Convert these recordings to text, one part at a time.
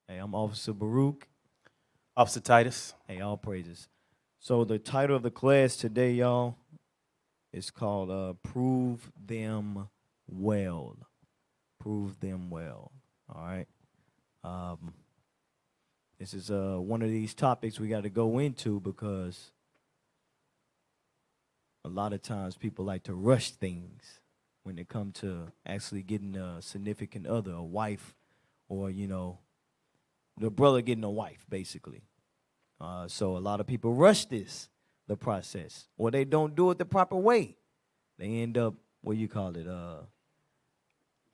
Hey, I'm Officer Baruch. Officer Titus. Hey, all praises. So the title of the class today, y'all, is called Prove Them Well. Prove Them Well. All right. This is one of these topics we got to go into because a lot of times people like to rush things when it comes to actually getting a significant other, a wife, or, the brother getting a wife, basically. So a lot of people rush the process, or they don't do it the proper way. They end up, what you call it?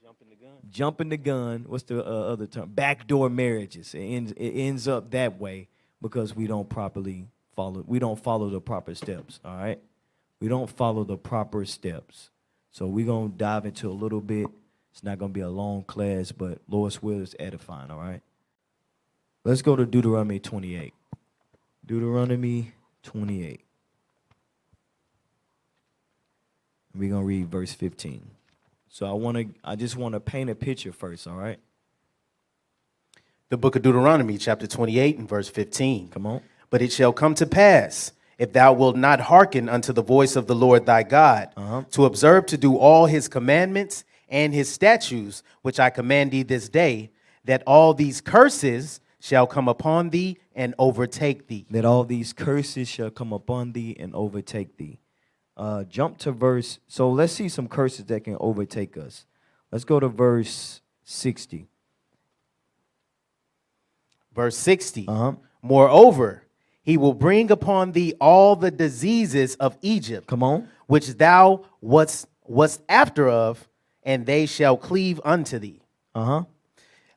Jumping the gun. Jumping the gun. What's the other term? Backdoor marriages. It ends up that way because we don't follow the proper steps. All right, we don't follow the proper steps. So we're gonna dive into a little bit. It's not gonna be a long class, but Lord's will is edifying. All right. Let's go to Deuteronomy 28. Deuteronomy 28. We're going to read verse 15. So I just want to paint a picture first, all right? The book of Deuteronomy, chapter 28 and verse 15. Come on. But it shall come to pass, if thou wilt not hearken unto the voice of the Lord thy God, to observe to do all his commandments and his statutes, which I command thee this day, that all these curses shall come upon thee and overtake thee. That all these curses shall come upon thee and overtake thee. Jump to verse, so let's see some curses that can overtake us. Let's go to verse 60. Verse 60. Moreover, he will bring upon thee all the diseases of Egypt. Come on. Which thou wast after of, and they shall cleave unto thee.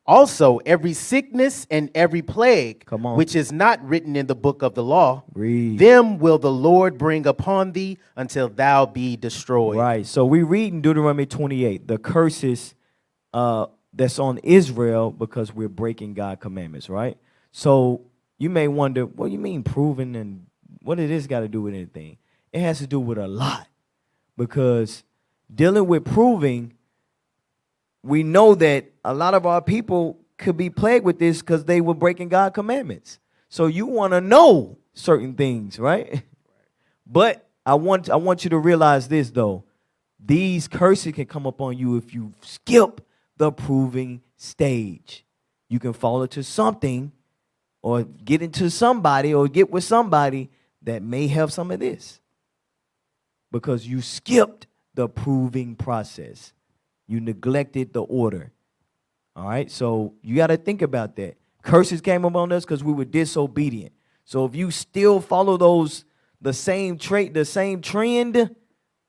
Also, every sickness and every plague, which is not written in the book of the law, them will the Lord bring upon thee until thou be destroyed. Right. So we read in Deuteronomy 28, the curses that's on Israel because we're breaking God's commandments, right? So you may wonder, what do you mean proving, and what did this got to do with anything? It has to do with a lot, because dealing with proving, we know that a lot of our people could be plagued with this because they were breaking God's commandments. So you want to know certain things, right? But I want you to realize this, though. These curses can come upon you if you skip the proving stage. You can fall into something or get into somebody or get with somebody that may have some of this because you skipped the proving process. You neglected the order. All right, so you got to think about that. Curses came upon us because we were disobedient. So if you still follow the same trait, the same trend,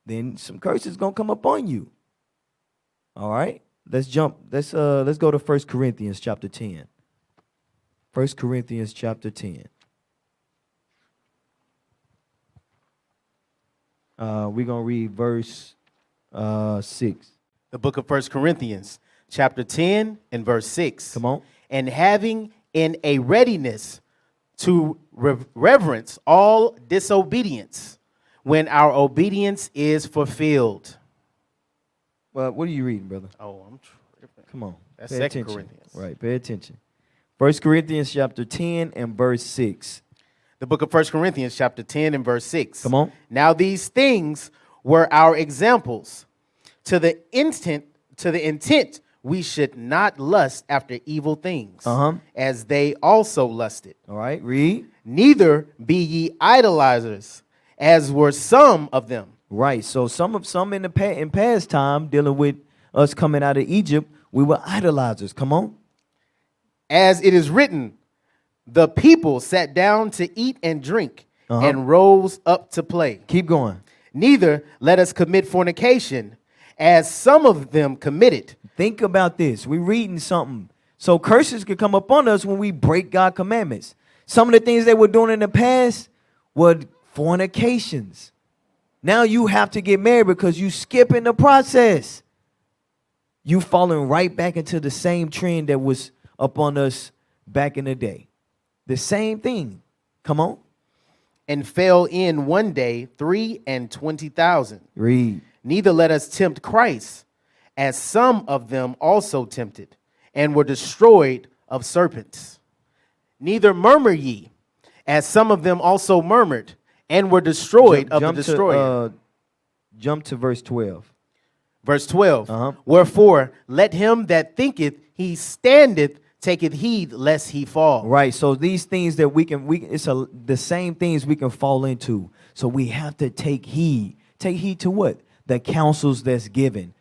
then some curses gonna come upon you. All right, let's jump. Let's go to 1 Corinthians chapter 10. 1 Corinthians chapter 10. We're gonna read verse 6. The book of 1 Corinthians, chapter 10 and verse 6. Come on. And having in a readiness to reverence all disobedience when our obedience is fulfilled. Well, what are you reading, brother? Oh, I'm tripping. Come on. That's Pay 2 attention. Corinthians. Right, pay attention. 1 Corinthians chapter 10 and verse 6. The book of 1 Corinthians, chapter 10 and verse 6. Come on. Now these things were our examples, to the intent we should not lust after evil things, as they also lusted. All right, read. Neither be ye idolizers, as were some of them. Right, so some in past time, dealing with us coming out of Egypt, we were idolizers. Come on. As it is written, the people sat down to eat and drink, and rose up to play. Keep going. Neither let us commit fornication, as some of them committed. Think about this. We're reading something. So curses can come upon us when we break God's commandments. Some of the things they were doing in the past were fornications. Now you have to get married because you skipping the process. You falling right back into the same trend that was upon us back in the day. The same thing. Come on. And fell in one day 23,000. Read. Neither let us tempt Christ, as some of them also tempted, and were destroyed of serpents. Neither murmur ye, as some of them also murmured, and were destroyed of the destroyer. Jump to verse 12. Verse 12. Wherefore, let him that thinketh he standeth taketh heed lest he fall. Right. So these things that the same things we can fall into. So we have to take heed. Take heed to what? The counsels that's given.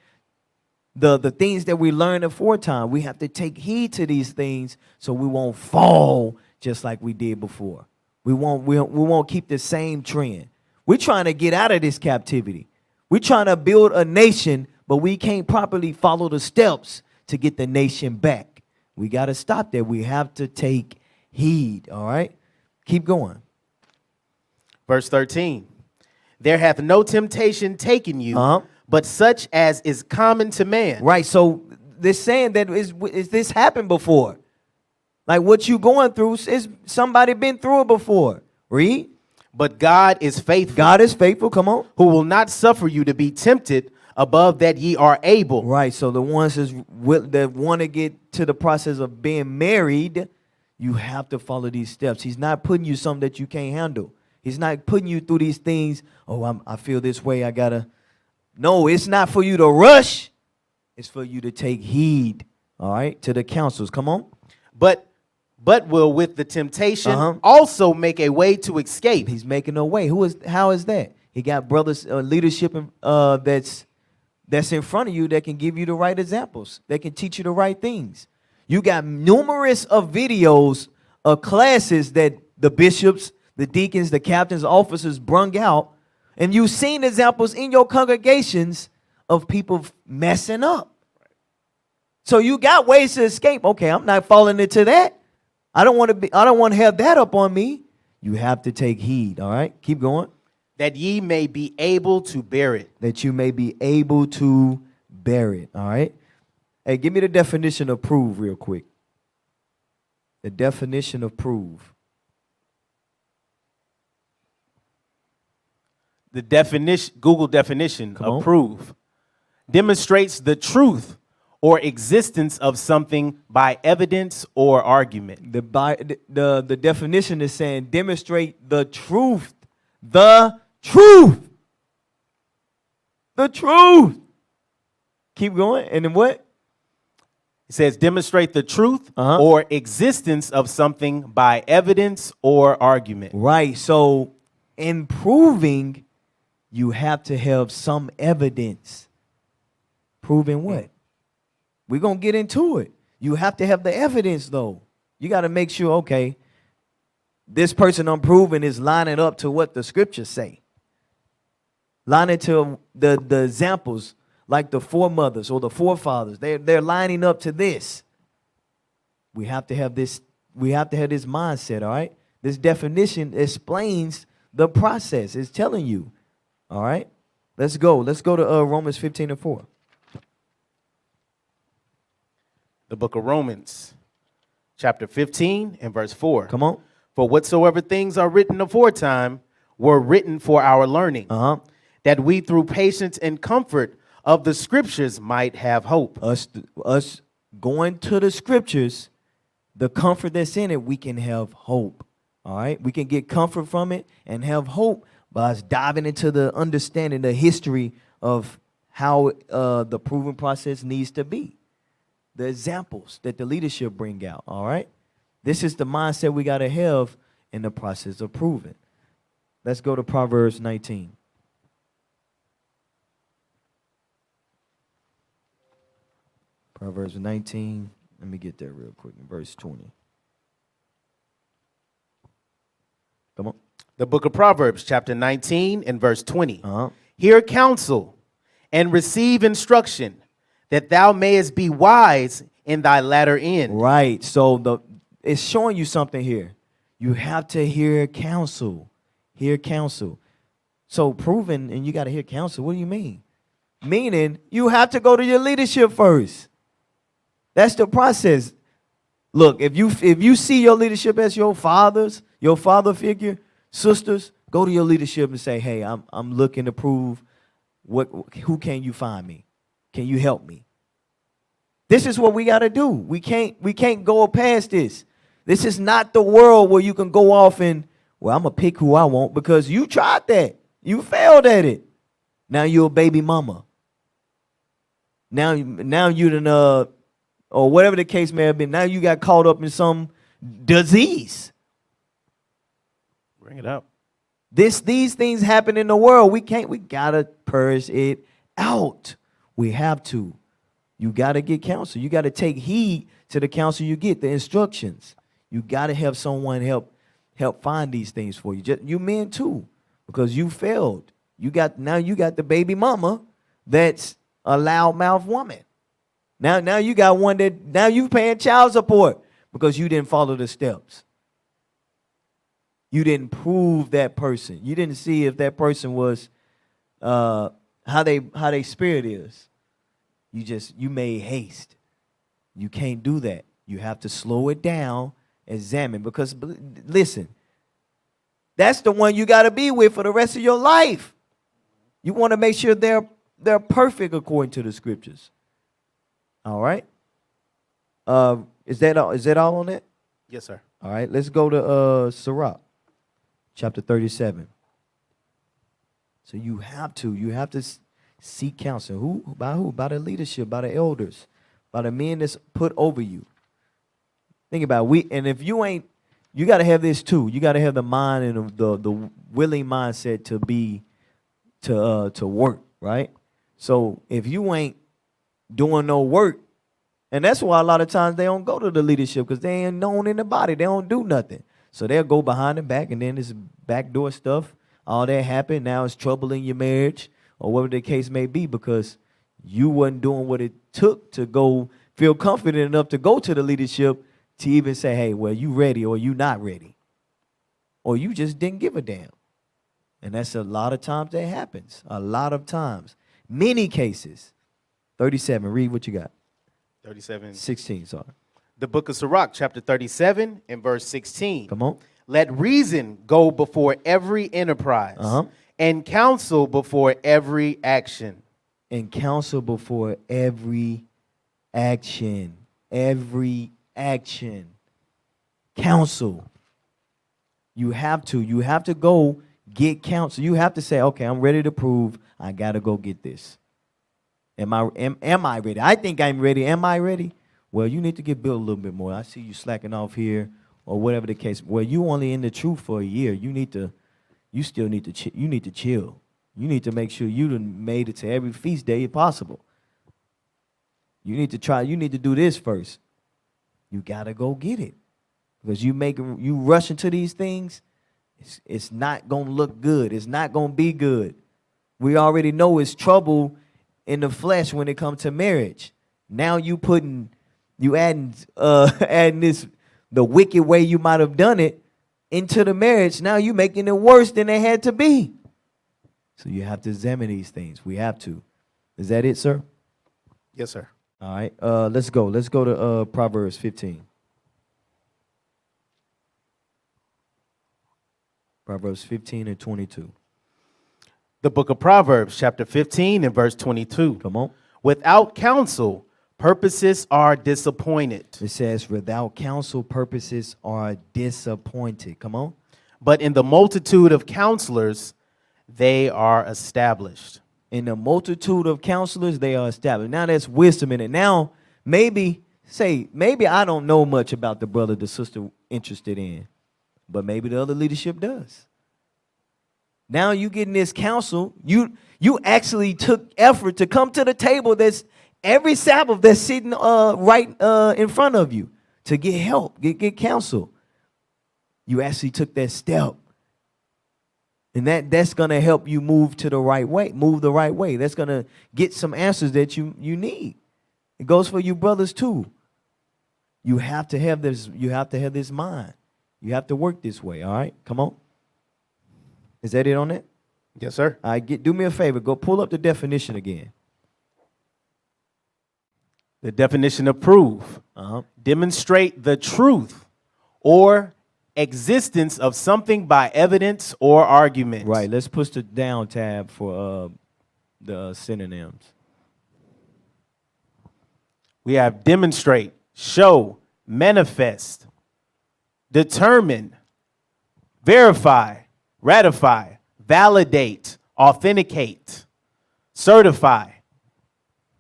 The things that we learned aforetime. We have to take heed to these things so we won't fall just like we did before. We won't keep the same trend. We're trying to get out of this captivity. We're trying to build a nation, but we can't properly follow the steps to get the nation back. We got to stop there. We have to take heed, all right? Keep going. Verse 13. There hath no temptation taken you, but such as is common to man. Right, so they're saying that is this happened before? Like what you going through, is somebody been through it before. Read. But God is faithful. God is faithful, come on. Who will not suffer you to be tempted above that ye are able. Right, so the ones that want to get to the process of being married, you have to follow these steps. He's not putting you something that you can't handle. He's not putting you through these things. Oh, I feel this way, I gotta. No, it's not for you to rush. It's for you to take heed, all right, to the counsels. Come on. But will with the temptation also make a way to escape. He's making a way. How is that? He got brothers, leadership that's in front of you that can give you the right examples, that can teach you the right things. You got numerous of videos of classes that the bishops, the deacons, the captains, officers brung out, and you've seen examples in your congregations of people messing up. So you got ways to escape. Okay, I'm not falling into that. I don't want to have that up on me. You have to take heed, all right? Keep going. That ye may be able to bear it. That you may be able to bear it, all right? Hey, give me the definition of prove real quick. The definition of prove. The definition, Google definition of prove, demonstrates the truth or existence of something by evidence or argument. The definition is saying demonstrate the truth. The truth. The truth. Keep going. And then what? It says demonstrate the truth or existence of something by evidence or argument. Right. So in proving, you have to have some evidence. Proving what? We're going to get into it. You have to have the evidence, though. You got to make sure, okay, this person I'm proving is lining up to what the scriptures say. Lining to the examples, like the foremothers or the forefathers. They're lining up to this. We have to have this. We have to have this mindset, all right? This definition explains the process. It's telling you, all right? Let's go. Let's go to Romans 15:4. The book of Romans, chapter 15 and verse 4. Come on. For whatsoever things are written aforetime were written for our learning, that we through patience and comfort of the scriptures might have hope. Us going to the scriptures, the comfort that's in it, we can have hope. All right? We can get comfort from it and have hope by us diving into the understanding, the history of how the proving process needs to be. The examples that the leadership bring out, all right? This is the mindset we got to have in the process of proving. Let's go to Proverbs 19. Proverbs 19. Let me get there real quick in verse 20. Come on. The book of Proverbs, chapter 19 and verse 20. Hear counsel and receive instruction, that thou mayest be wise in thy latter end. Right. So it's showing you something here. You have to hear counsel. Hear counsel. So proving, and you got to hear counsel. What do you mean? Meaning you have to go to your leadership first. That's the process. Look, if you see your leadership as your father figure, sisters, go to your leadership and say, hey, I'm looking to prove who can you find me? Can you help me? This is what we got to do. We can't go past this. This is not the world where you can go off and, well, I'm going to pick who I want, because you tried that. You failed at it. Now you're a baby mama. Now you done, or whatever the case may have been, now you got caught up in some disease. Bring it up. These things happen in the world. We gotta purge it out. We have to. You gotta get counsel. You gotta take heed to the counsel you get, the instructions. You gotta have someone help find these things for you. You men too, because you failed. Now you got the baby mama that's a loudmouth woman. Now you got one that now you paying child support because you didn't follow the steps. You didn't prove that person. You didn't see if that person was how they spirit is. You made haste. You can't do that. You have to slow it down, examine, because listen, that's the one you got to be with for the rest of your life. You want to make sure they're perfect according to the scriptures. All right. Is that all on it? Yes, sir. All right. Let's go to Zerah, chapter 37. So you have to seek counsel. By who? By the leadership, by the elders, by the men that's put over you. Think about it. And if you ain't, you got to have this too. You got to have the mind and the willing mindset to work, right? So if you ain't doing no work, and that's why a lot of times they don't go to the leadership, because they ain't known in the body. They don't do nothing. So they'll go behind the back, and then this backdoor stuff, all that happened. Now it's trouble in your marriage, or whatever the case may be, because you wasn't doing what it took to go feel confident enough to go to the leadership to even say, hey, well, you ready or you not ready. Or you just didn't give a damn. And that's a lot of times that happens. A lot of times. Many cases. 37, read what you got. 37. 16, sorry. The book of Sirach, chapter 37 and verse 16. Come on. Let reason go before every enterprise, and counsel before every action. And counsel before every action. Every action. Counsel. You have to go get counsel. You have to say, okay, I'm ready to prove. I got to go get this. Am I ready? I think I'm ready. Am I ready? Well, you need to get built a little bit more. I see you slacking off here, or whatever the case. Well, you only in the truth for a year. You still need to chill. You need to make sure you done made it to every feast day possible. You need to do this first. You gotta go get it. Because you rush into these things, it's not gonna look good. It's not gonna be good. We already know it's trouble in the flesh when it comes to marriage. Now you adding this, the wicked way you might have done it into the marriage. Now you making it worse than it had to be. So you have to examine these things. We have to. Is that it, sir? Yes, sir. All right. Let's go. Let's go to Proverbs 15. Proverbs 15 and 22. The book of Proverbs, chapter 15 and verse 22. Come on. Without counsel, purposes are disappointed. It says, without counsel, purposes are disappointed. Come on. But in the multitude of counselors, they are established. In the multitude of counselors, they are established. Now there's wisdom in it. Now, maybe I don't know much about the brother the sister interested in, but maybe the other leadership does. Now you getting this counsel. You actually took effort to come to the table that's every Sabbath that's sitting right in front of you to get help, get counsel. You actually took that step. And that's going to help you move the right way. That's going to get some answers that you need. It goes for you brothers too. You have to have this mind. You have to work this way, all right? Come on. Is that it on it? Yes, sir. All right, do me a favor. Go pull up the definition again. The definition of prove. Demonstrate the truth or existence of something by evidence or argument. Right. Let's push the down tab for the synonyms. We have demonstrate, show, manifest, determine, verify, ratify, validate, authenticate, certify,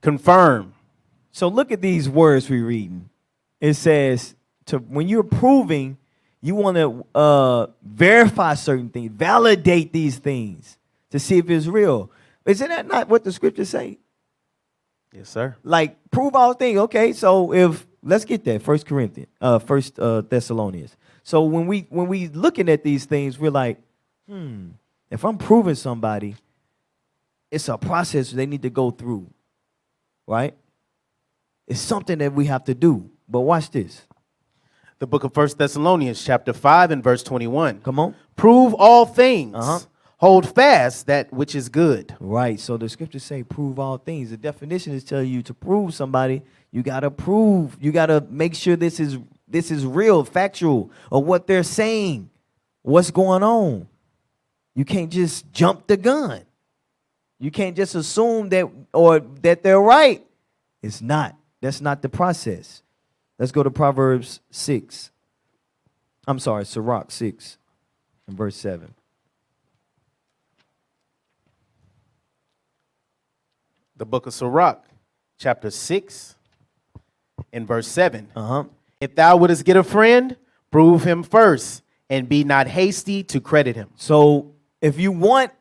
confirm. So look at these words we're reading. It says, when you're proving, you want to verify certain things, validate these things to see if it's real. Isn't that not what the scriptures say? Yes, sir. Like, prove all things. Okay, so let's get that. First Thessalonians. So when we looking at these things, we're like, if I'm proving somebody, it's a process they need to go through, right? It's something that we have to do. But watch this. The book of 1 Thessalonians, chapter 5 and verse 21. Come on. Prove all things. Hold fast that which is good. Right. So the scriptures say prove all things. The definition is telling you to prove somebody, you got to prove. You got to make sure this is real, factual, or what they're saying, what's going on. You can't just jump the gun. You can't just assume that they're right. It's not. That's not the process. Let's go to Proverbs 6. I'm sorry, Sirach 6 and verse 7. The book of Sirach, chapter 6 and verse 7. If thou wouldest get a friend, prove him first, and be not hasty to credit him. So if you want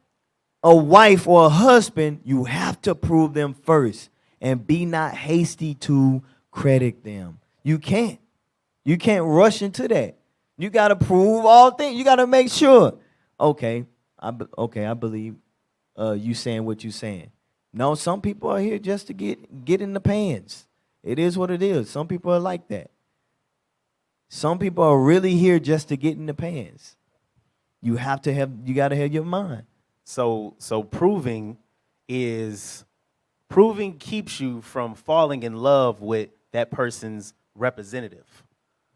a wife or a husband, you have to prove them first, and be not hasty to credit them. You can't rush into that. You got to prove all things. You got to make sure. Okay, I believe you saying what you saying. No, some people are here just to get in the pants. It is what it is. Some people are like that. Some people are really here just to get in the pants. You got to have your mind. So proving keeps you from falling in love with that person's representative.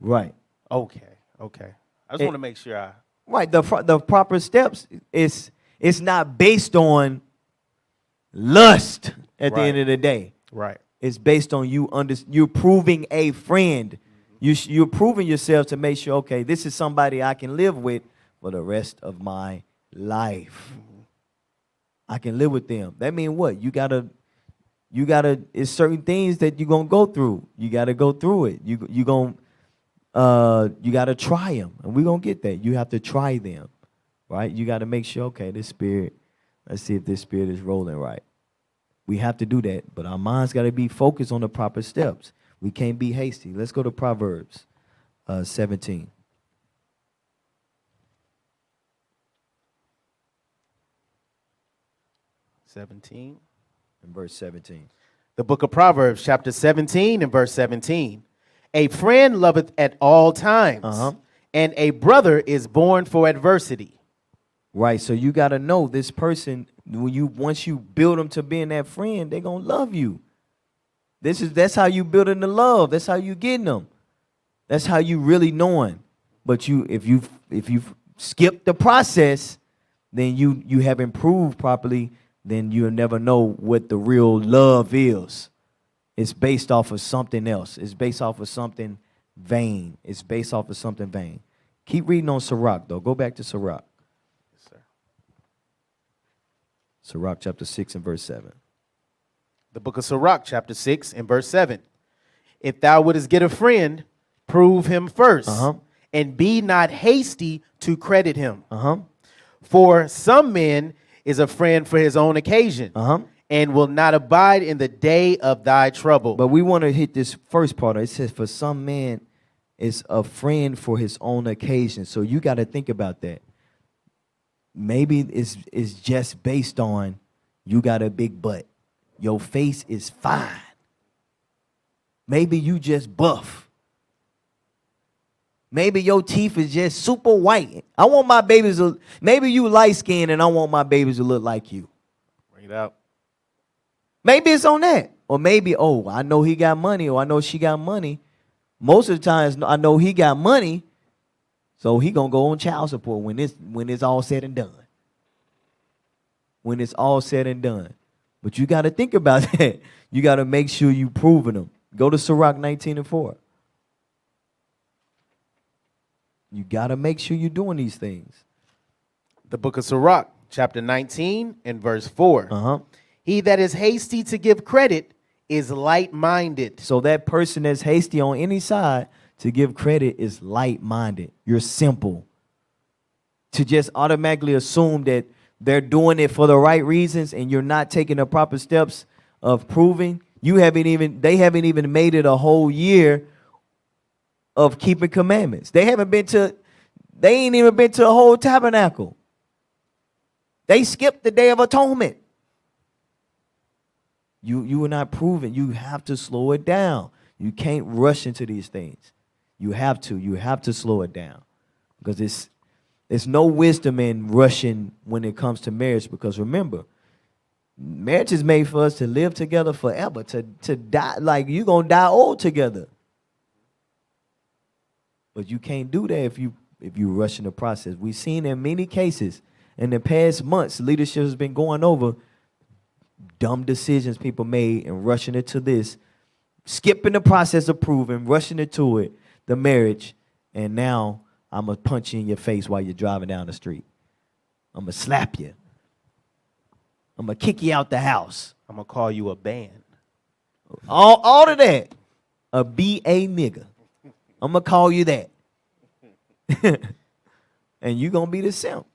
Right. Okay. I just want to make sure Right. The proper steps it's not based on lust at the end of the day. Right. It's based on you're proving a friend. You're proving yourself to make sure, okay, this is somebody I can live with for the rest of my life. I can live with them. That means what? You gotta, it's certain things that you're gonna go through. You gotta go through it. You gotta try them. And we're gonna get that. You have to try them. Right? You gotta make sure, okay, this spirit, let's see if this spirit is rolling right. We have to do that, but our minds got to be focused on the proper steps. We can't be hasty. Let's go to Proverbs 17. And verse 17. The book of Proverbs, chapter 17 and verse 17. A friend loveth at all times, and a brother is born for adversity. Right, so you got to know this person, once you build them to being that friend, they're going to love you. That's how you building the love. That's how you getting them. That's how you really knowing. But if you skip the process, then you haven't proved properly, then you'll never know what the real love is. It's based off of something else. It's based off of something vain. It's based off of something vain. Keep reading on Sirach, though. Go back to Sirach. Yes, sir. Sirach chapter 6 and verse 7. The book of Sirach, chapter 6 and verse 7. If thou wouldest get a friend, prove him first, and be not hasty to credit him. For some men is a friend for his own occasion, and will not abide in the day of thy trouble. But we want to hit this first part. It says, for some man is a friend for his own occasion. So you got to think about that. Maybe it's just based on you got a big butt. Your face is fine. Maybe you just buff. Maybe your teeth is just super white. I want my babies to, maybe you light skinned and I want my babies to look like you. Bring it out. Maybe it's on that. Or maybe, oh, I know he got money or I know she got money. Most of the times I know he got money, so he gonna go on child support when it's all said and done. When it's all said and done. But you got to think about that. You got to make sure you proving them. Go to Sirach 19:4. You got to make sure you're doing these things. The book of Sirach, chapter 19 and verse 4. He that is hasty to give credit is light-minded. So that person that's hasty on any side to give credit is light-minded. You're simple. To just automatically assume that they're doing it for the right reasons and you're not taking the proper steps of proving, they haven't even made it a whole year of keeping commandments. They ain't even been to a whole tabernacle. They skipped the Day of Atonement. You are not proving. You have to slow it down. You can't rush into these things. You have to slow it down. Because there's no wisdom in rushing when it comes to marriage. Because remember, marriage is made for us to live together forever, to die. Like, you're going to die old together. But you can't do that if you rush in the process. We've seen in many cases in the past months, leadership has been going over dumb decisions people made and rushing into this, skipping the process of proving, rushing into it, the marriage, and now I'm going to punch you in your face while you're driving down the street. I'm going to slap you. I'm going to kick you out the house. I'm going to call you a band. All of that. A B.A. nigga. I'm going to call you that. And you're going to be the simp.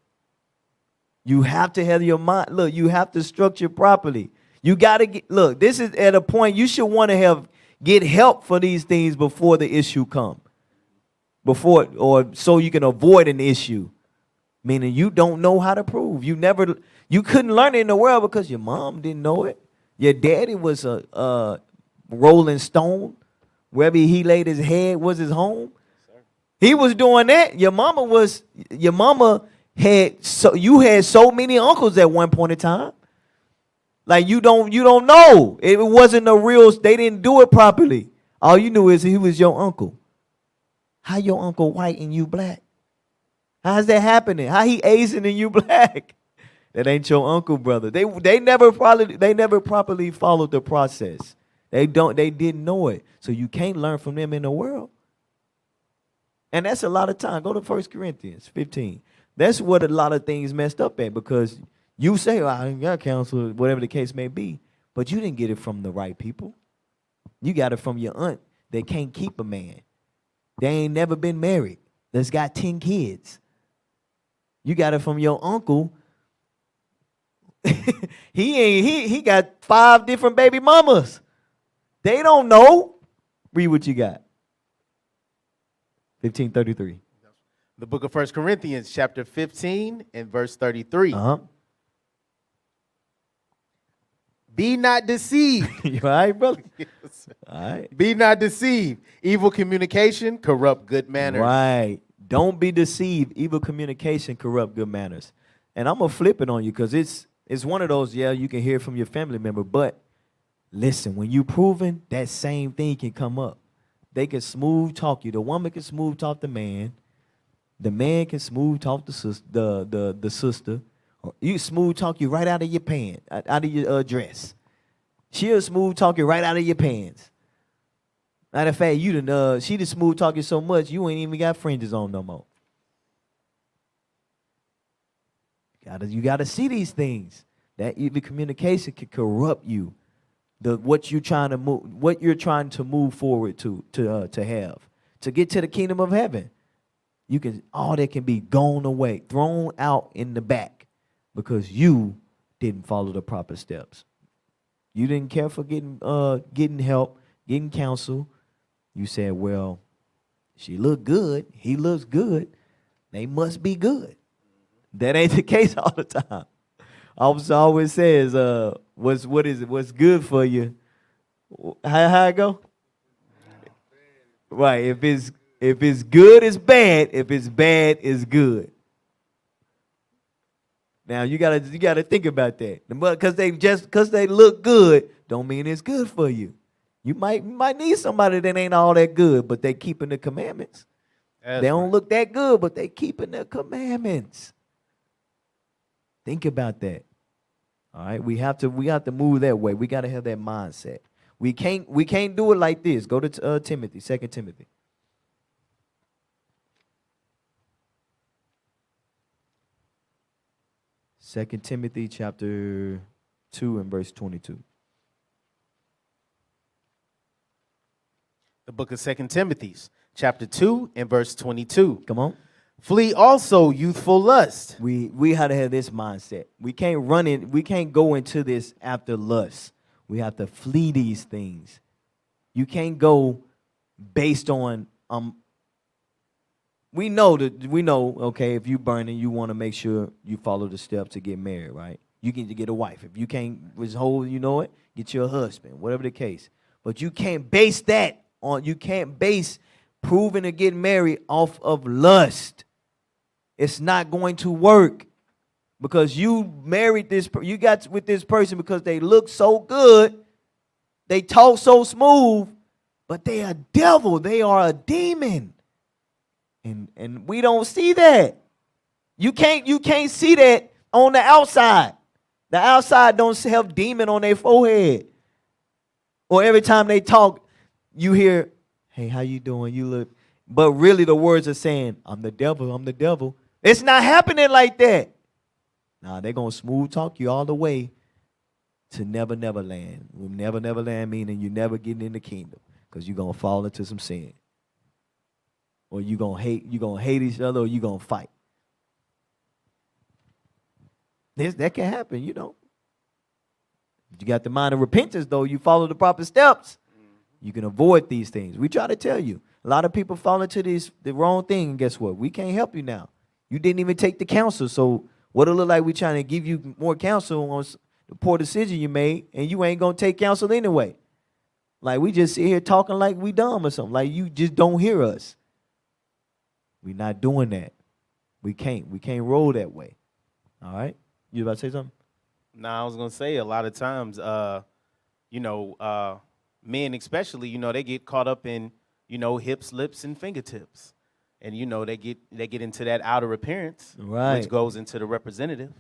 You have to have your mind. Look, you have to structure properly. You got to get, look, this is at a point you should want to get help for these things before the issue come. Or so you can avoid an issue. Meaning you don't know how to prove. You couldn't learn it in the world because your mom didn't know it. Your daddy was a rolling stone. Wherever he laid his head was his home. He was doing that. You had so many uncles at one point in time. Like you don't know. It wasn't a real, they didn't do it properly. All you knew is he was your uncle. How your uncle white and you black? How's that happening? How he Asian and you black? That ain't your uncle, brother. They never properly followed the process. They didn't know it. So you can't learn from them in the world. And that's a lot of time. Go to 1 Corinthians 15. That's what a lot of things messed up at, because you say, I ain't got counsel, whatever the case may be, but you didn't get it from the right people. You got it from your aunt that can't keep a man. They ain't never been married. That's got 10 kids. You got it from your uncle. He got 5 different baby mamas. They don't know. Read what you got. 15:33. The book of 1 Corinthians, chapter 15 and verse 33. Be not deceived. You all right, brother? Yes. All right. Be not deceived. Evil communication corrupt good manners. Right. Don't be deceived. Evil communication corrupt good manners. And I'm going to flip it on you because it's one of those, you can hear it from your family member. But listen, when you proving, that same thing can come up. They can smooth talk you. The woman can smooth talk the man. The man can smooth talk the sister. Or you smooth talk you right out of your pants, out of your dress. She'll smooth talk you right out of your pants. Matter of fact, she just smooth talk you so much you ain't even got fringes on no more. You gotta see these things. That evil communication can corrupt you. What you're trying to move forward to have to get to the kingdom of heaven. All that can be gone away, thrown out in the back, because you didn't follow the proper steps. You didn't care for getting help, getting counsel. You said, well, she looked good, he looks good, they must be good. That ain't the case all the time. Officer always says, what's good for you? How it go? Right. If it's good, it's bad. If it's bad, it's good. Now you gotta think about that. Because they look good, don't mean it's good for you. You might need somebody that ain't all that good, but they keeping the commandments. They don't look that good, but they keeping the commandments. Think about that. All right, we have to move that way. We got to have that mindset. We can't do it like this. Go to Timothy, 2 Timothy. Second Timothy chapter 2 and verse 22. The book of 2 Timothy, chapter 2 and verse 22. Come on. Flee also youthful lust. We had to have this mindset. We can't run in. We can't go into this after lust. We have to flee these things. You can't go based on we know, okay, if you burning, you want to make sure you follow the steps to get married, right? You can get a wife. If you can't withhold, get you a husband, whatever the case. But you can't base proving to get married off of lust. It's not going to work, because you got with this person because they look so good, they talk so smooth, but they are a devil, they are a demon. And we don't see that. You can't see that on the outside. The outside don't have demon on their forehead. Or every time they talk, you hear, hey, how you doing? You look. But really the words are saying, I'm the devil, I'm the devil. It's not happening like that. Nah, they're going to smooth talk you all the way to Never Never Land. Never Never Land meaning you never getting in the kingdom, because you're going to fall into some sin. Or you're going to hate each other, or you're going to fight. That can happen, You got the mind of repentance, though. You follow the proper steps. You can avoid these things. We try to tell you. A lot of people fall into the wrong thing, and guess what? We can't help you now. You didn't even take the counsel, so what it look like we trying to give you more counsel on the poor decision you made, and you ain't going to take counsel anyway. Like we just sit here talking like we dumb or something. Like you just don't hear us. We're not doing that. We can't roll that way. All right? You about to say something? No, I was going to say a lot of times, men especially, they get caught up in, hips, lips, and fingertips. And, they get into that outer appearance, right, which goes into the representative.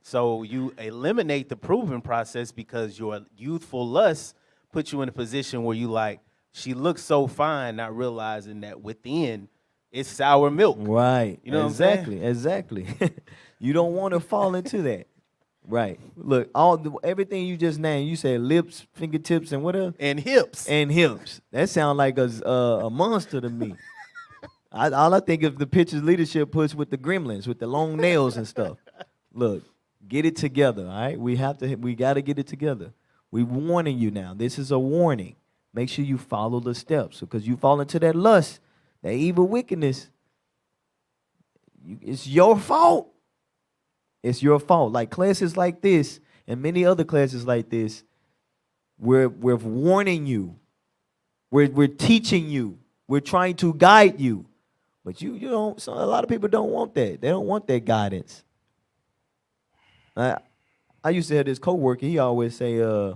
So you eliminate the proving process because your youthful lust puts you in a position where you like, she looks so fine, not realizing that within it's sour milk. Right. You know what I'm saying? Exactly. You don't want to fall into that. Right. Look, everything you just named, you said lips, fingertips, and what else? And hips. And hips. That sounds like a monster to me. All I think of the pictures leadership puts with the gremlins, with the long nails and stuff. Look, get it together, all right? We got to get it together. We're warning you now. This is a warning. Make sure you follow the steps, because you fall into that lust, that evil wickedness. It's your fault. It's your fault. Like classes like this and many other classes like this, we're warning you. We're teaching you. We're trying to guide you. But you don't. So a lot of people don't want that. They don't want that guidance. I used to have this coworker. He always say, "I'm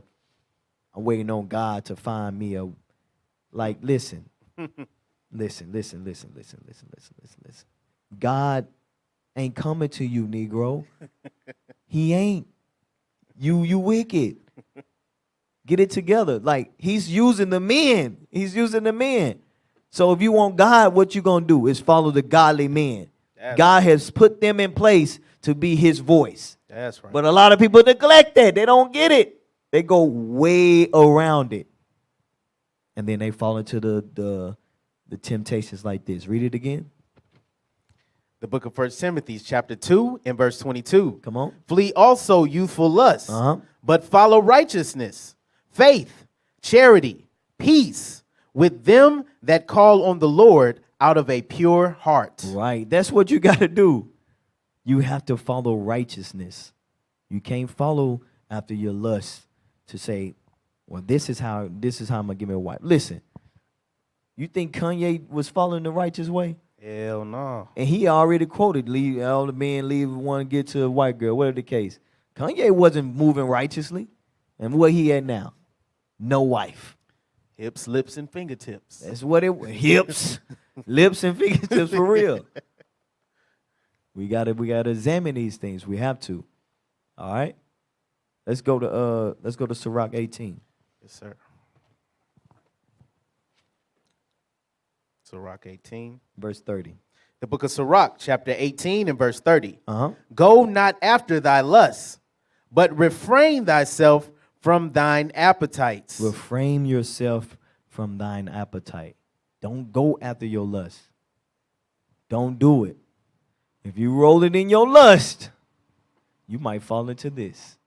waiting on God to find me a." Like, listen. Listen. God ain't coming to you, Negro. He ain't. You wicked. Get it together. Like, he's using the men. So if you want God, what you going to do is follow the godly men. God has put them in place to be his voice. That's right. But a lot of people neglect that. They don't get it. They go way around it. And then they fall into the temptations like this. Read it again. The book of 1 Timothy, chapter 2 and verse 22. Come on. Flee also youthful lusts, but follow righteousness, faith, charity, peace with them that call on the Lord out of a pure heart. Right. That's what you got to do. You have to follow righteousness. You can't follow after your lust to say, well, this is how I'm going to give me a wife. Listen, you think Kanye was following the righteous way? Hell no. And he already quoted, all the men leave one, get to a white girl, whatever the case. Kanye wasn't moving righteously. And what he had now? No wife. Hips, lips, and fingertips. That's what it was. Hips, lips, and fingertips for real. We gotta examine these things. We have to. All right. Let's go to Sirach 18. Yes, sir. Sirach 18. Verse 30. The book of Sirach, chapter 18 and verse 30. Uh-huh. Go not after thy lusts, but refrain thyself from thine appetites. Refrain yourself from thine appetite. Don't go after your lust. Don't do it. If you roll it in your lust, you might fall into this.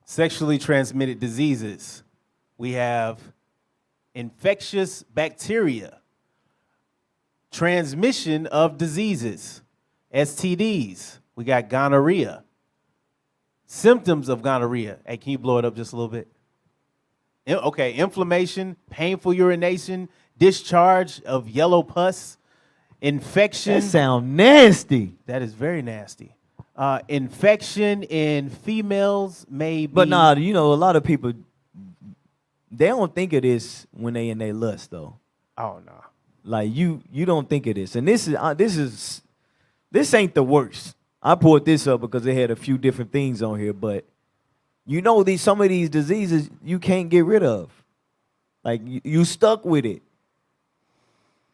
Sexually transmitted diseases. We have infectious bacteria, transmission of diseases, STDs. We got gonorrhea, symptoms of gonorrhea. Hey, can you blow it up just a little bit? Okay, inflammation, painful urination, discharge of yellow pus, infection. That sounds nasty. That is very nasty. Infection in females may be. But nah, you know, a lot of people, they don't think of this when they in their lust, though. Oh, no. Like, you don't think of this. And this ain't the worst. I pulled this up because they had a few different things on here, but you know, some of these diseases you can't get rid of. Like, you stuck with it.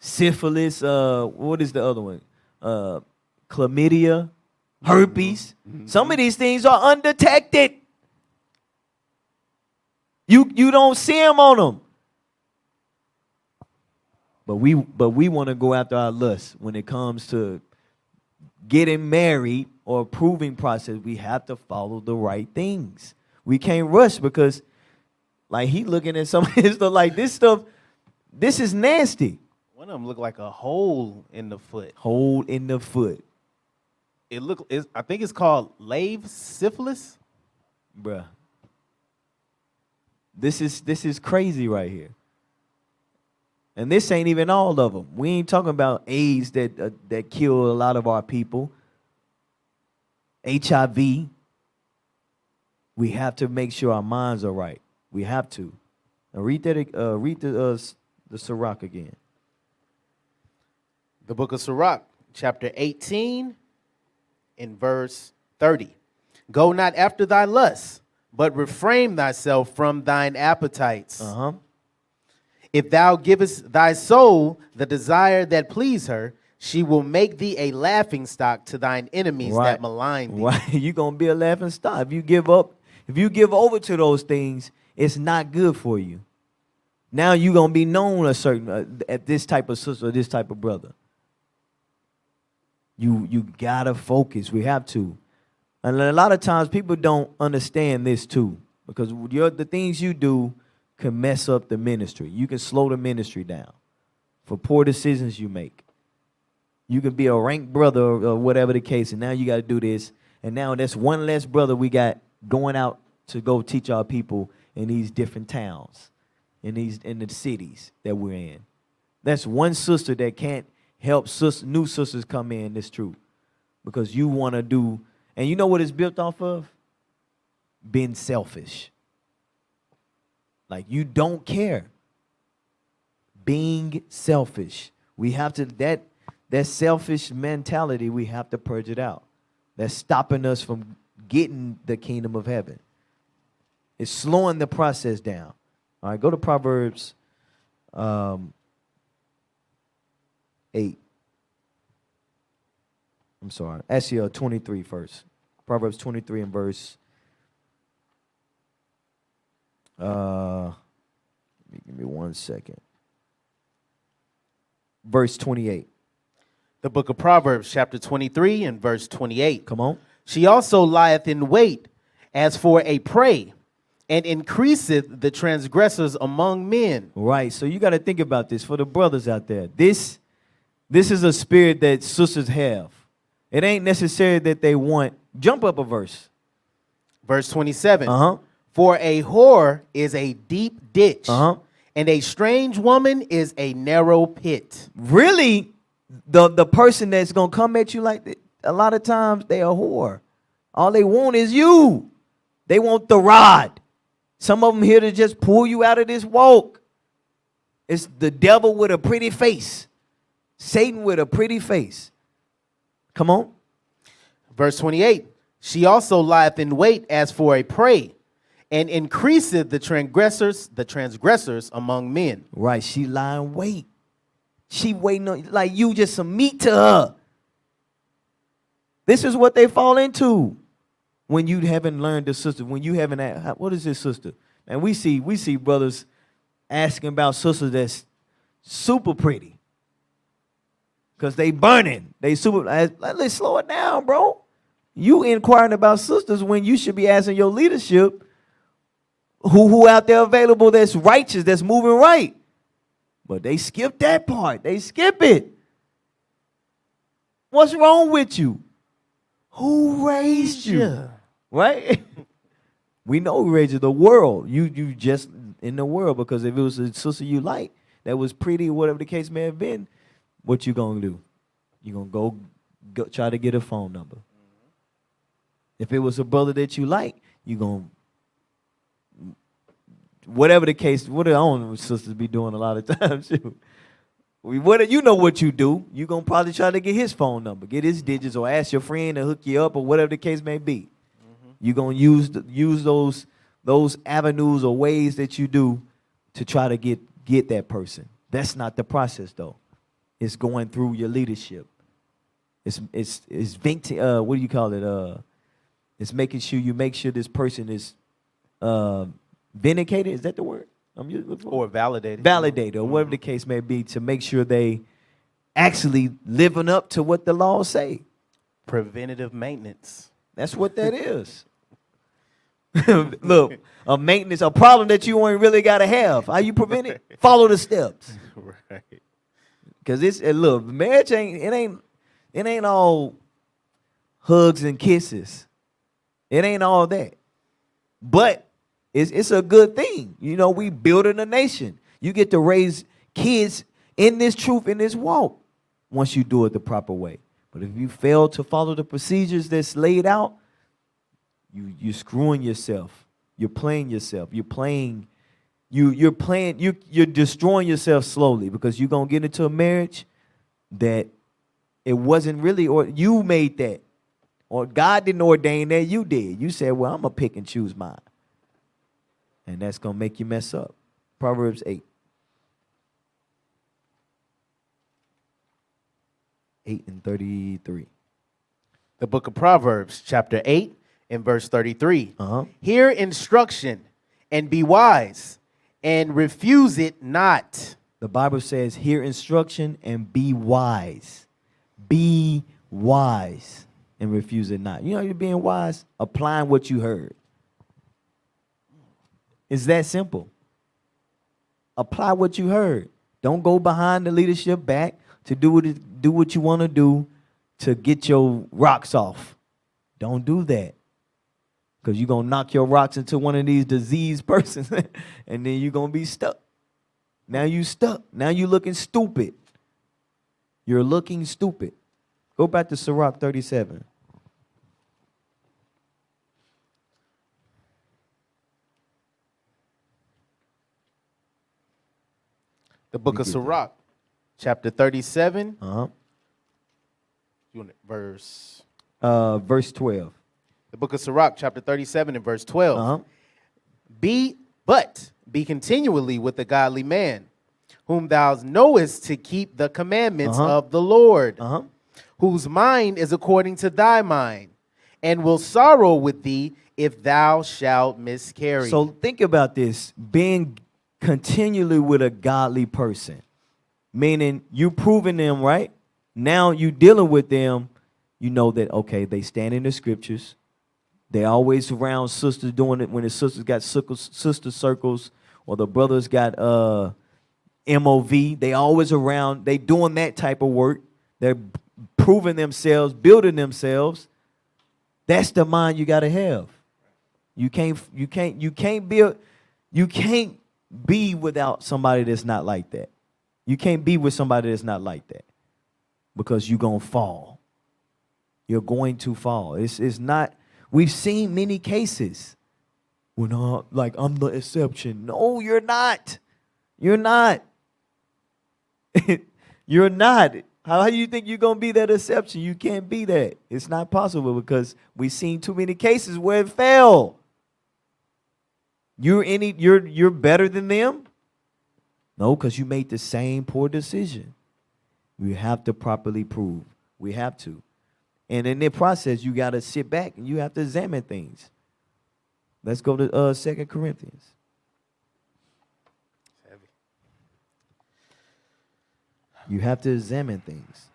Syphilis, what is the other one? Chlamydia, herpes. Mm-hmm. Some of these things are undetected. You don't see them on them. But we want to go after our lust when it comes to getting married or approving process. We have to follow the right things. We can't rush because, like, he looking at some of his stuff like this stuff. This is nasty. One of them looked like a hole in the foot. Hole in the foot. I think it's called lave syphilis. Bruh. This is crazy right here. And this ain't even all of them. We ain't talking about AIDS that kill a lot of our people. HIV. We have to make sure our minds are right. We have to. Now read the Sirach again. The book of Sirach, chapter 18, in verse 30. Go not after thy lusts, but refrain thyself from thine appetites. Uh-huh. If thou givest thy soul the desire that please her, she will make thee a laughingstock to thine enemies that malign thee. Right, you're going to be a laughingstock. If you give over to those things, it's not good for you. Now you're going to be known at this type of sister or this type of brother. You got to focus. We have to. And a lot of times people don't understand this too, because the things you do can mess up the ministry. You can slow the ministry down for poor decisions you make. You can be a rank brother or whatever the case, and now you got to do this. And now that's one less brother we got going out to go teach our people in these different towns, in the cities that we're in. That's one sister that can't help new sisters come in. This truth, because you want to do, and you know what it's built off of? Being selfish. Like, you don't care. Being selfish. We have to, that selfish mentality, we have to purge it out. That's stopping us from getting the kingdom of heaven. It's slowing the process down. All right, go to Proverbs 8. I'm sorry. Actually, 23 first. Proverbs 23 and verse. Give me 1 second. Verse 28. The book of Proverbs, chapter 23 and verse 28. Come on. She also lieth in wait as for a prey, and increaseth the transgressors among men. Right. So you got to think about this for the brothers out there. This is a spirit that sisters have. It ain't necessary that they want. Jump up a verse. Verse 27. Uh-huh. For a whore is a deep ditch, uh-huh, and a strange woman is a narrow pit. Really, the person that's going to come at you like that, a lot of times they a whore. All they want is you. They want the rod. Some of them here to just pull you out of this walk. It's the devil with a pretty face. Satan with a pretty face. Come on. Verse 28. She also lieth in wait as for a prey, and increaseth the transgressors among men. Right, she lie in wait. She waiting on, like you just some meat to her. This is what they fall into when you haven't learned the sister, when you haven't, what is this sister? And we see brothers asking about sisters that's super pretty. Because they burning. They super, let's slow it down, bro. You inquiring about sisters when you should be asking your leadership who out there available that's righteous, that's moving right. But they skip that part. They skip it. What's wrong with you? Who raised you? Right? We know who raised you. The world. You just in the world, because if it was a sister you like that was pretty, whatever the case may have been, what you gonna do? You gonna go try to get a phone number. If it was a brother that you like, you gonna, whatever the case, what I don't know what sisters be doing a lot of times. You know what you do. You gonna probably try to get his phone number, get his digits, or ask your friend to hook you up, or whatever the case may be. You gonna use those avenues or ways that you do to try to get that person. That's not the process though. It's going through your leadership. It's what do you call it? It's making sure you make sure this person is vindicated. Is that the word I'm using? Or validated. Validated, or whatever the case may be, to make sure they actually living up to what the laws say. Preventative maintenance. That's what that is. Look, a maintenance, a problem that you ain't really got to have. How you prevent it? Follow the steps. Right. Because look, marriage ain't all hugs and kisses. It ain't all that. But it's a good thing. You know, we building a nation. You get to raise kids in this truth, in this walk, once you do it the proper way. But if you fail to follow the procedures that's laid out, you're screwing yourself. You're playing yourself. You're destroying yourself slowly, because you're gonna get into a marriage that it wasn't really, or you made that. Or God didn't ordain that, you did. You said, well, I'm going to pick and choose mine. And that's going to make you mess up. Proverbs 8. 8 and 33. The book of Proverbs, chapter 8 and verse 33. Hear instruction and be wise, and refuse it not. The Bible says, hear instruction and be wise. Be wise. And refuse it not. You know, you're being wise, applying what you heard. It's that simple. Apply what you heard. Don't go behind the leadership back to do what you want to do to get your rocks off. Don't do that. Because you're going to knock your rocks into one of these diseased persons, and then you're going to be stuck. Now you stuck. Now you're looking stupid. You're looking stupid. Go back to Sirach 37. The book of Sirach, chapter 37. Verse 12. The book of Sirach, chapter 37 and verse 12. Be continually with the godly man, whom thou knowest to keep the commandments of the Lord, whose mind is according to thy mind, and will sorrow with thee if thou shalt miscarry. So think about this, being continually with a godly person, meaning you proving them right. Now you dealing with them, you know that, okay, they stand in the scriptures. They always around sisters doing it when the sisters got sister circles, or the brothers got MOV. They always around. They doing that type of work. They're proving themselves, building themselves. That's the mind you got to have. You can't be without somebody that's not like that. You can't be with somebody that's not like that, because you're going to fall. You're going to fall. It's not, we've seen many cases when like I'm the exception. No, you're not. You're not. You're not. How do you think you're going to be that exception? You can't be that. It's not possible, because we've seen too many cases where it failed. You're better than them? No, because you made the same poor decision. We have to properly prove. We have to. And in the process, you got to sit back and you have to examine things. Let's go to 2 Corinthians. You have to examine things.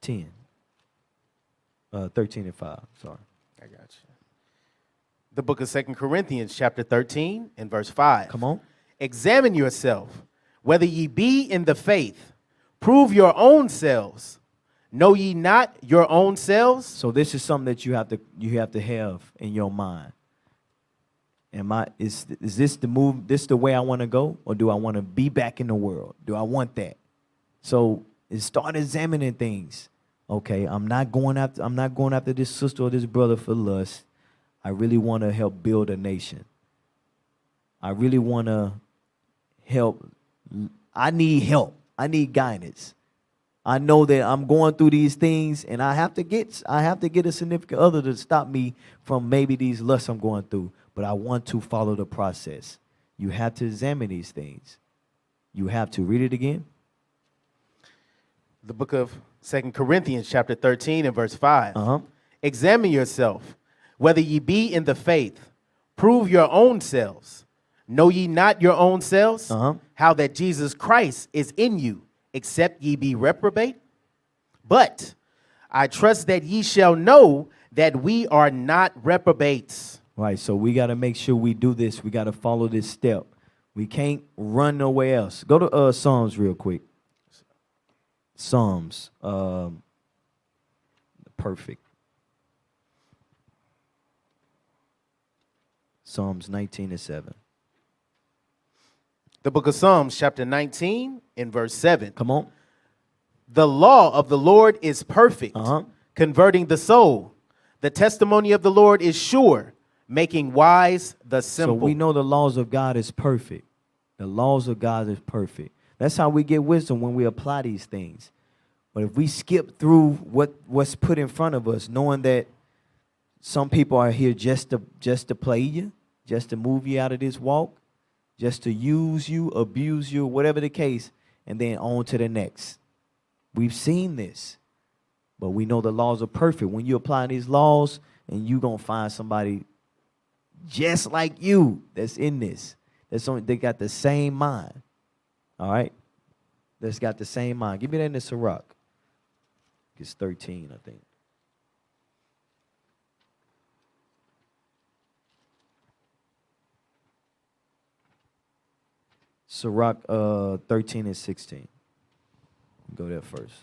13 and 5, sorry. I got you. The book of 2 Corinthians, chapter 13 and verse 5. Come on. Examine yourself, whether ye be in the faith. Prove your own selves. Know ye not your own selves? So this is something that you have to have in your mind. Is this the move? This the way I want to go, or do I want to be back in the world? Do I want that? So start examining things. Okay, I'm not going after this sister or this brother for lust. I really want to help build a nation. I really want to help. I need help. I need guidance. I know that I'm going through these things, and I have to get a significant other to stop me from maybe these lusts I'm going through. But I want to follow the process. You have to examine these things. You have to read it again. The book of 2 Corinthians, chapter 13 and verse 5. Examine yourself, whether ye be in the faith. Prove your own selves. Know ye not your own selves? How that Jesus Christ is in you, except ye be reprobate? But I trust that ye shall know that we are not reprobates. Right, so we got to make sure we do this. We got to follow this step. We can't run nowhere else. Go to Psalms real quick. Psalms, perfect. Psalms 19 and 7. The book of Psalms, chapter 19 and verse 7. Come on. The law of the Lord is perfect, converting the soul. The testimony of the Lord is sure, making wise the simple. So we know the laws of God is perfect. The laws of God is perfect. That's how we get wisdom, when we apply these things. But if we skip through what's put in front of us, knowing that some people are here just to play you, just to move you out of this walk, just to use you, abuse you, whatever the case, and then on to the next. We've seen this, but we know the laws are perfect. When you apply these laws, and you're going to find somebody just like you that's in this. They got the same mind. All right? That's got the same mind. Give me that in the Sirach. It's 13, I think. Sirach 13 and 16. Go there first.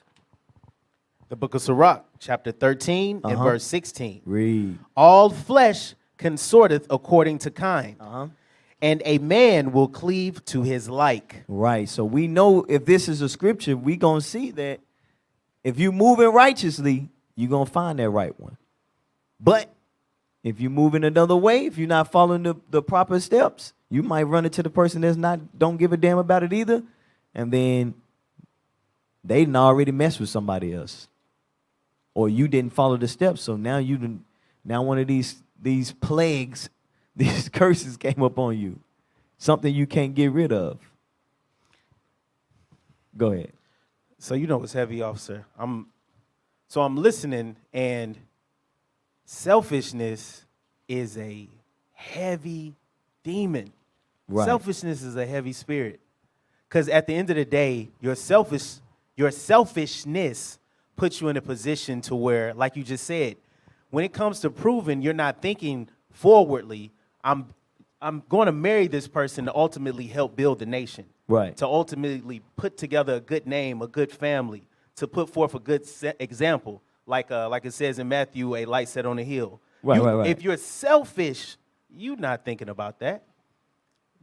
The book of Sirach, chapter 13 and verse 16. Read. All flesh consorteth according to kind, and a man will cleave to his like. Right. So we know, if this is a scripture, we going to see that if you moving righteously, you're going to find that right one. But if you move in another way, if you're not following the proper steps, you might run into the person don't give a damn about it either, and then they didn't already mess with somebody else, or you didn't follow the steps. So now now one of these plagues, these curses came up on you, something you can't get rid of. Go ahead. So you know what's heavy, officer. I'm listening, and selfishness is a heavy demon. Right. Selfishness is a heavy spirit. Because at the end of the day, your selfishness puts you in a position to where, like you just said, when it comes to proving, you're not thinking forwardly. I'm going to marry this person to ultimately help build the nation. Right. To ultimately put together a good name, a good family, to put forth a good example, like it says in Matthew, a light set on a hill. Right. If you're selfish, you're not thinking about that.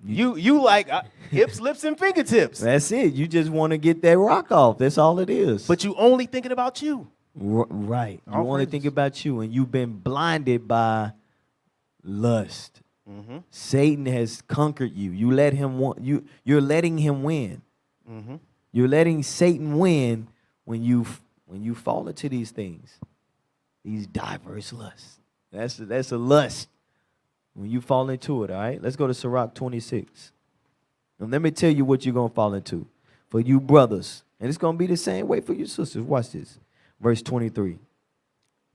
You like hips, lips, and fingertips. That's it. You just want to get that rock off. That's all it is. But you only thinking about you. Right. You only think about you, and you've been blinded by lust. Mm-hmm. Satan has conquered you. You're letting him win. Mm-hmm. You're letting Satan win when you fall into these things, these diverse lusts. That's a lust. When you fall into it, all right? Let's go to Sirach 26. And let me tell you what you're going to fall into. For you brothers. And it's going to be the same way for you sisters. Watch this. Verse 23.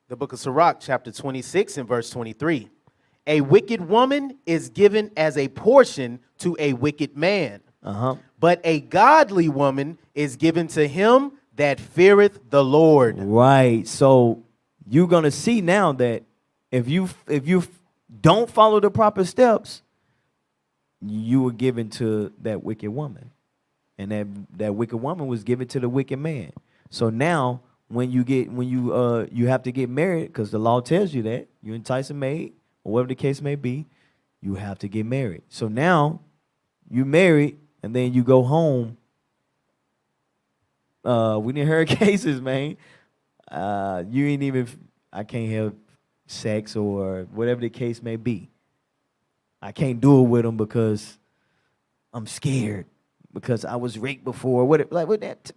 The book of Sirach, chapter 26 and verse 23. A wicked woman is given as a portion to a wicked man. But a godly woman is given to him that feareth the Lord. Right. So you're going to see now that if you don't follow the proper steps, you were given to that wicked woman. And that wicked woman was given to the wicked man. So now when you have to get married, because the law tells you that, you entice a maid, or whatever the case may be, you have to get married. So now you married, and then you go home. We didn't hear cases, man. You ain't even, I can't have sex or whatever the case may be. I can't do it with them because I'm scared, because I was raped before. What that?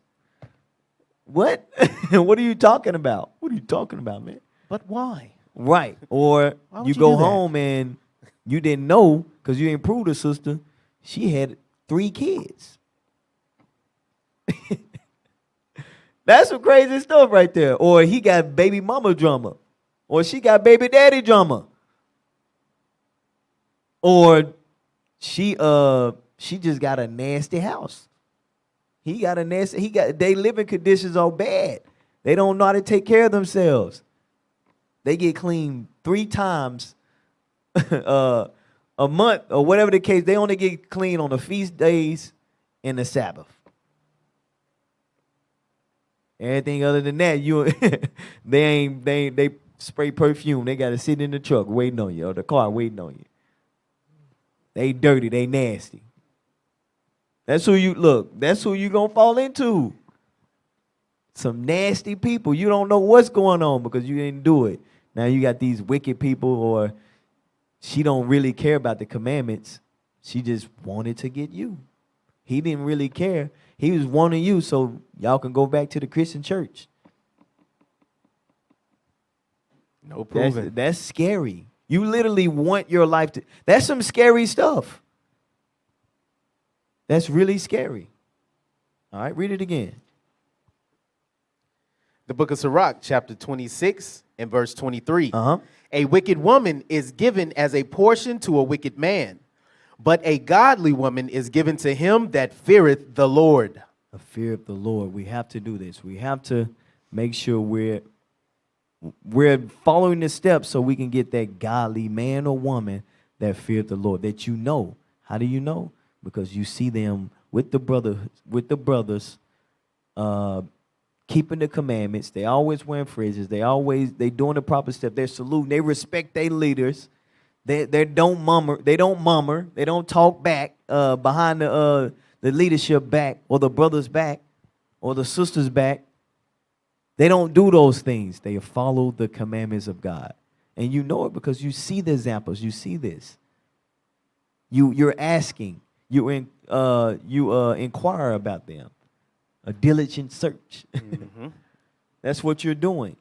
What? What are you talking about? What are you talking about, man? But why? Right. Or you go home and you didn't know because you didn't prove the sister. She had 3 kids. That's some crazy stuff right there. Or he got baby mama drama. Or she got baby daddy drama. Or she just got a nasty house. They living conditions are bad. They don't know how to take care of themselves. They get cleaned 3 times a month or whatever the case. They only get clean on the feast days and the Sabbath. Anything other than that, they spray perfume. They got to sit in the truck waiting on you, or the car waiting on you. They dirty, they nasty. That's who you gonna fall into. Some nasty people. You don't know what's going on because you didn't do it. Now you got these wicked people, or she don't really care about the commandments. She just wanted to get you. He didn't really care. He was wanting you so y'all can go back to the Christian church. No proving. That's scary. You literally want your life to. That's some scary stuff. That's really scary. All right, read it again. The book of Sirach, chapter 26 and verse 23. A wicked woman is given as a portion to a wicked man, but a godly woman is given to him that feareth the Lord. The fear of the Lord. We have to do this. We have to make sure we're following the steps so we can get that godly man or woman that feareth the Lord. That you know. How do you know? Because you see them with the brothers, keeping the commandments. They always wearing fringes. They doing the proper step. They're saluting. They respect their leaders. They don't murmur. They don't talk back behind the leadership back, or the brothers back, or the sisters back. They don't do those things. They follow the commandments of God, and you know it because you see the examples. You see this. You're asking. You inquire about them. A diligent search. Mm-hmm. That's what you're doing.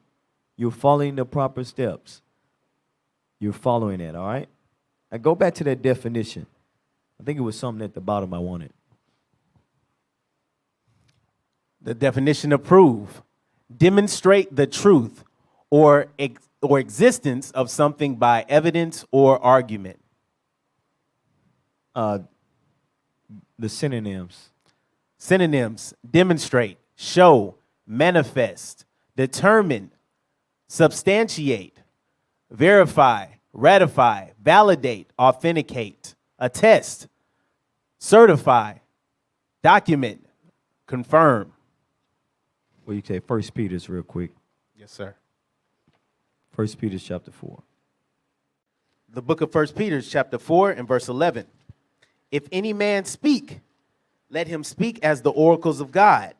You're following the proper steps. You're following it, all right? I go back to that definition. I think it was something at the bottom I wanted. The definition of prove. Demonstrate the truth or existence of something by evidence or argument. The synonyms. Synonyms: demonstrate, show, manifest, determine, substantiate, verify, ratify, validate, authenticate, attest, certify, document, confirm. Well, you say 1 Peter's real quick. Yes, sir. 1 Peter chapter 4. The book of 1 Peter chapter 4 and verse 11. If any man speak, let him speak as the oracles of God.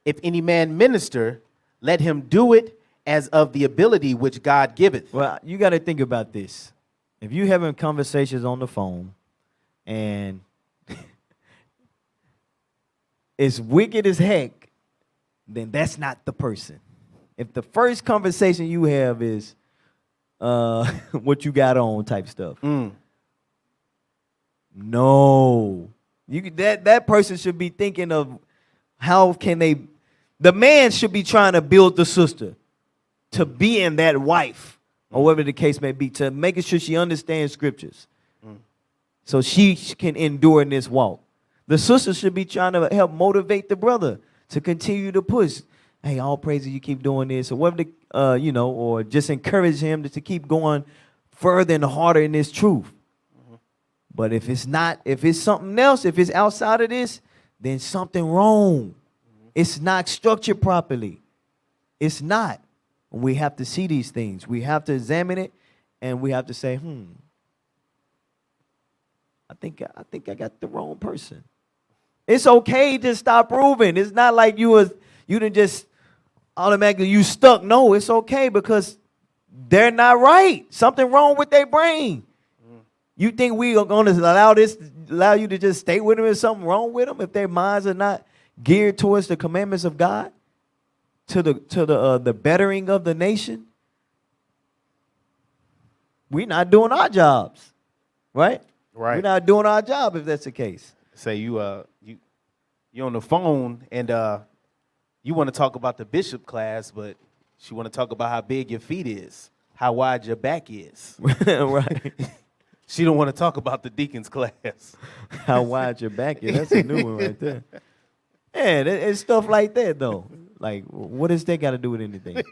If any man minister, let him do it as of the ability which God giveth. Well, you got to think about this. If you're having conversations on the phone and it's wicked as heck, then that's not the person. If the first conversation you have is, what you got on type stuff. No. That person should be thinking of how can they, the man should be trying to build the sister to be in that wife, or whatever the case may be, to making sure she understands scriptures so she can endure in this walk. The sister should be trying to help motivate the brother to continue to push. Hey, all praises, you keep doing this, or whatever, or just encourage him to keep going further and harder in this truth. But if it's not, if it's something else, if it's outside of this, then something wrong. It's not structured properly. It's not. We have to see these things. We have to examine it, and we have to say, I think I got the wrong person. It's okay to stop proving. It's not like you didn't just automatically you stuck. No, it's okay because they're not right. Something wrong with their brain. You think we are going to allow you to just stay with them? Is something wrong with them if their minds are not geared towards the commandments of God, to the bettering of the nation? We're not doing our jobs, right? Right. We're not doing our job if that's the case. Say you on the phone and you want to talk about the bishop class, but you want to talk about how big your feet is, how wide your back is. Right. She don't want to talk about the deacon's class. How wide your back is. That's a new one right there. Yeah, it's stuff like that, though. Like, what does that got to do with anything?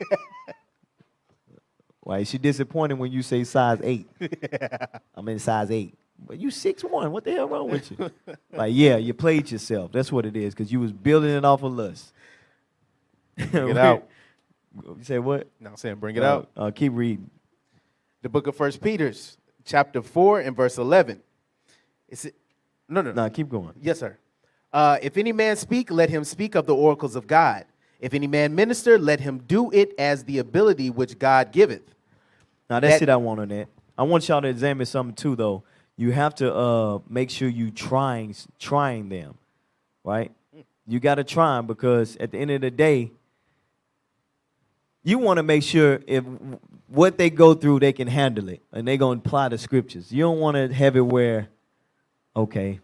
Why is she disappointed when you say size 8? I'm in size 8. But you 6'1". What the hell wrong with you? Like, yeah, you played yourself. That's what it is, because you was building it off of lust. Bring it out. You say what? No, I'm saying bring it out. Keep reading. The book of 1 Peter, chapter 4 and verse 11. No, keep going. Yes, sir. If any man speak, let him speak of the oracles of God. If any man minister, let him do it as the ability which God giveth. Now, that's it I want on that. I want y'all to examine something, too, though. You have to make sure you trying them, right? You got to try them, because at the end of the day, you want to make sure if what they go through, they can handle it, and they're going to apply the scriptures. You don't want to have it where, okay,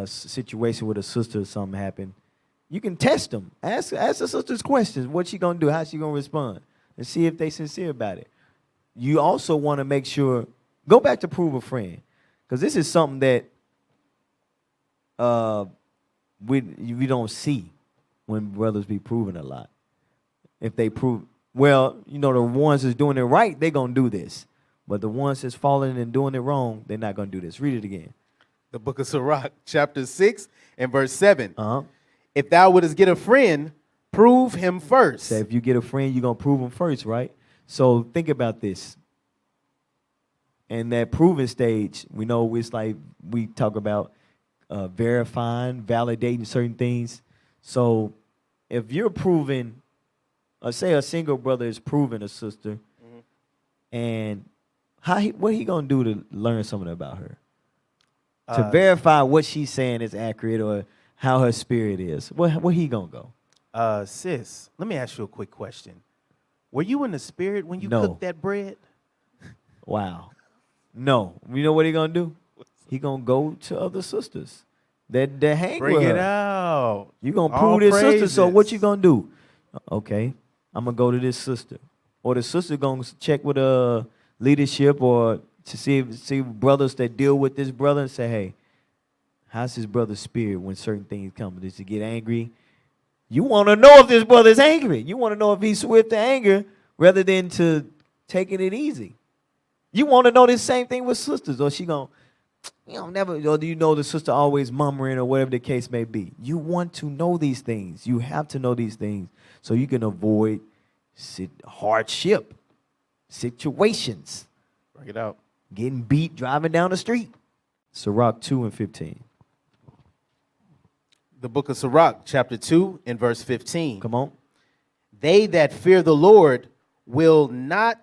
situation with a sister or something happened. You can test them. Ask the sisters questions. What's she going to do? How's she going to respond? And see if they sincere about it. You also want to make sure, go back to prove a friend. Because this is something that we don't see when brothers be proving a lot. If they prove, well, the ones that's doing it right, they're going to do this. But the ones that's falling and doing it wrong, they're not going to do this. Read it again. The book of Sirach, chapter 6 and verse 7. If thou wouldest get a friend, prove him first. So if you get a friend, you're going to prove him first, right? So think about this. And that proving stage, we know it's like we talk about verifying, validating certain things. So if you're proving, say a single brother is proving a sister, and what he gonna do to learn something about her? To verify what she's saying is accurate or how her spirit is. Where he gonna go? Sis, let me ask you a quick question. Were you in the spirit when you No. cooked that bread? Wow. No. You know what he gonna do? He gonna go to other sisters that hang Bring with her. it out. You gonna All prove this sister, praises. so what you gonna do? Okay, I'm gonna go to this sister. Or the sister gonna check with leadership or to see brothers that deal with this brother and say, hey, how's his brother's spirit when certain things come? Does he get angry? You want to know if this brother's angry. You want to know if he's swift to anger rather than to taking it easy. You want to know this same thing with sisters, or she gonna, or do you know the sister always murmuring or whatever the case may be? You want to know these things. You have to know these things so you can avoid hardship, situations. Bring it out. Getting beat driving down the street. Sirach 2 and 15. The book of Sirach, chapter 2 and verse 15. Come on. They that fear the Lord will not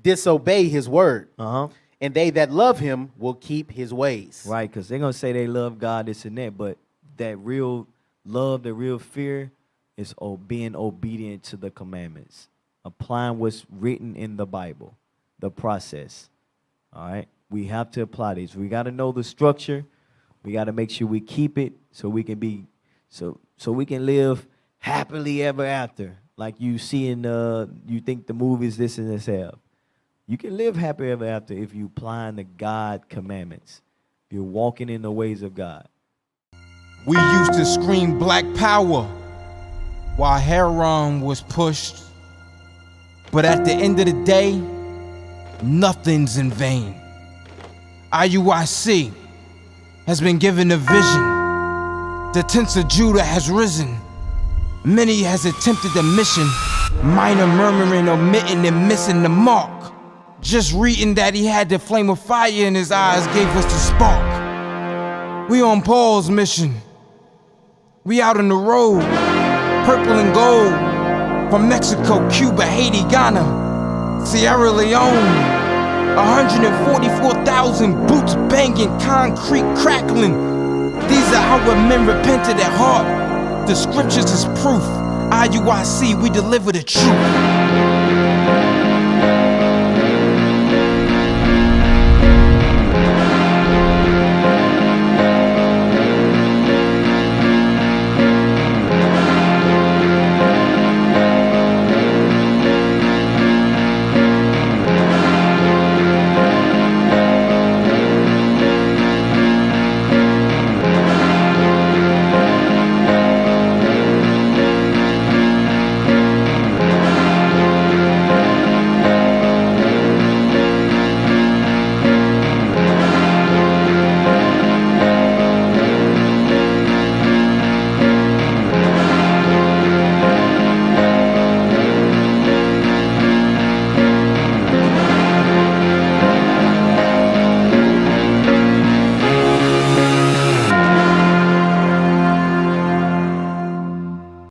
disobey his word. And they that love him will keep his ways. Right, because they're going to say they love God, this and that, but that real love, the real fear is being obedient to the commandments, applying what's written in the Bible. the process. All right? We have to apply these. We got to know the structure. We got to make sure we keep it so we can be so we can live happily ever after. Like you see in you think the movies this and this have. You can live happy ever after if you applying the God commandments. If you're walking in the ways of God. We used to scream black power while heroin was pushed. But at the end of the day, nothing's in vain. IUIC has been given a vision. The tents of Judah has risen. Many has attempted the mission, minor murmuring, omitting, and missing the mark. Just reading that he had the flame of fire in his eyes gave us the spark. We on Paul's mission. We out on the road, purple and gold, from Mexico, Cuba, Haiti, Ghana, Sierra Leone. 144,000 boots banging, concrete crackling. These are how men repented at heart. The scriptures is proof. IUIC, we deliver the truth.